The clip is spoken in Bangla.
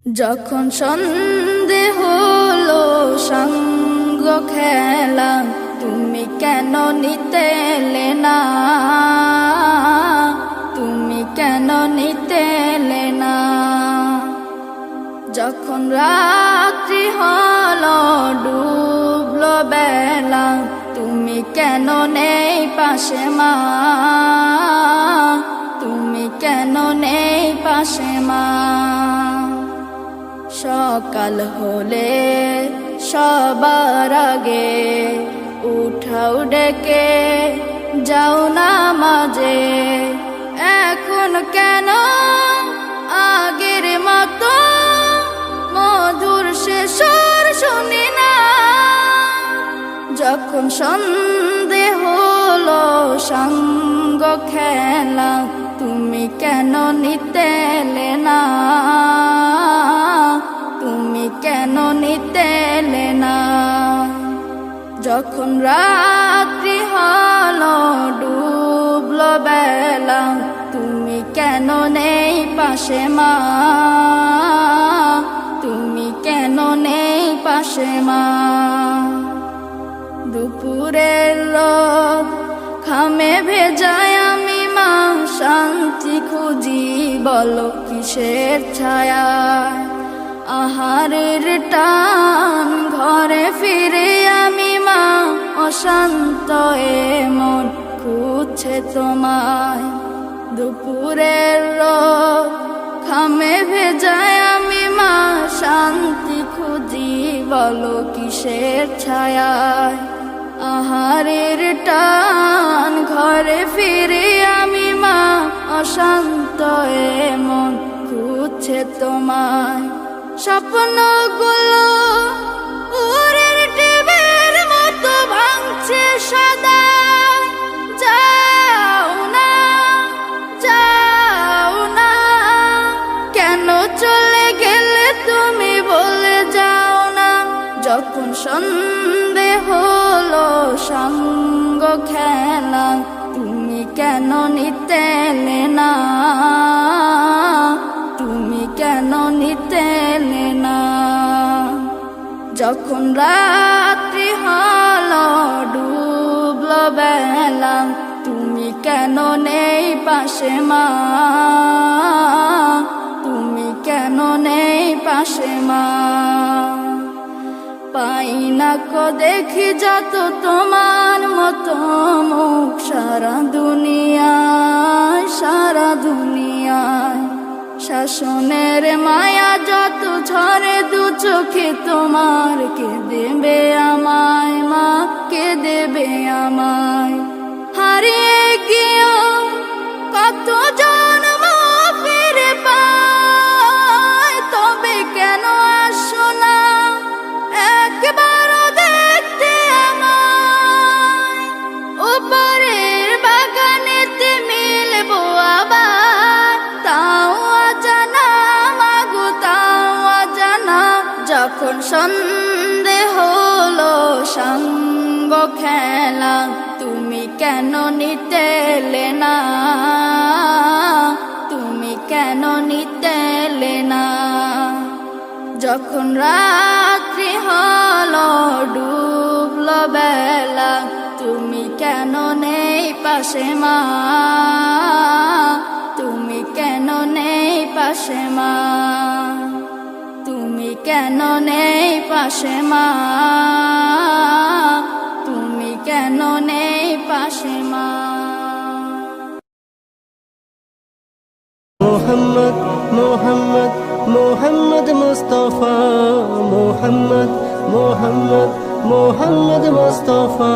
যখন সন্ধে হলো সঙ্গ খেলা, তুমি কেন নিতে এলে না? তুমি কেন নিতে এলে না? যখন রাত্রি হলো ডুবলো বেলা, তুমি কেন নেই পাশে মা? তুমি কেন নেই পাশে মা? সকাল হলে সবার আগে উঠাও ডেকে যাও না মাঝে, এখন কেন আগের মতো মধুর সে সুর শুনি না? যখন সন্ধে হলো সঙ্গ খেলা, তুমি কেন নিতে এলে না? তুমি কেন নিতে এলে না? যখন রাত্রি হলো ডুবলো বেলা, তুমি কেন নেই পাশে মা? তুমি কেন নেই পাশে মা? দুপুরের রোদ ঘামে ভেজায় আমি মা, শান্তি খুঁজি বলো কিসের ছায়ায়? আহারের টান ঘরে ফিরে আমি মা, অশান্ত এ মন খুঁজছে তোমায়। দুপুরের রোদ ঘামে ভেজায় আমি মা, শান্তি খুঁজি বলো কিসের ছায়ায়? আহারের টান ঘরে ফিরে আমি মা, অশান্ত এ মন খুঁজছে তোমায়। স্বপ্নগুলো উড়ের টিবের মতো ভাঙছে সদা, যাও না যাও না, কেন চলে গেলে তুমি বলে যাও না? যখন সন্ধে হলো সঙ্গ খেলা, তুমি কেন নিতে এলে না? তুমি কেন নিতে এলে না? যখন রাত্রি হলো ডুবলো বেলা, তুমি কেন নেই পাশে মা? তুমি কেন নেই পাশে মা? পাই না কো দেখি যত তোমার মতো মুখ, সারা দুনিয়ায় সারা দুনিয়ায়। শাসনের মায়া যত ঝরে দু চোখে তোমার, কে দেবে আমায় মা? কে দেবে আমায়? হারিয়ে গিয়েও কত জন্ম ফিরে পায়, তবে কেন আসো না একবারও দেখতে আমায়? ওপারের বাগানেতে মিলবো আবার, তাও অজানা মাগো তাও অজানা। যখন সন্ধে হলো সঙ্গ খেলা, তুমি কেন নিতে এলে না? তুমি কেন নিতে এলে না? যখন রাত্রি হলো ডুবলো বেলা, তুমি কেন নেই পাশে মা? তুমি কেন নেই পাশে মা? তুমি কেন নেই পাশে মা? তুমি কেন নেই পাশে মা? মোহাম্মদ মোহাম্মদ মোহাম্মদ মুস্তাফা, মোহাম্মদ মোহাম্মদ মোহাম্মদ মুস্তাফা।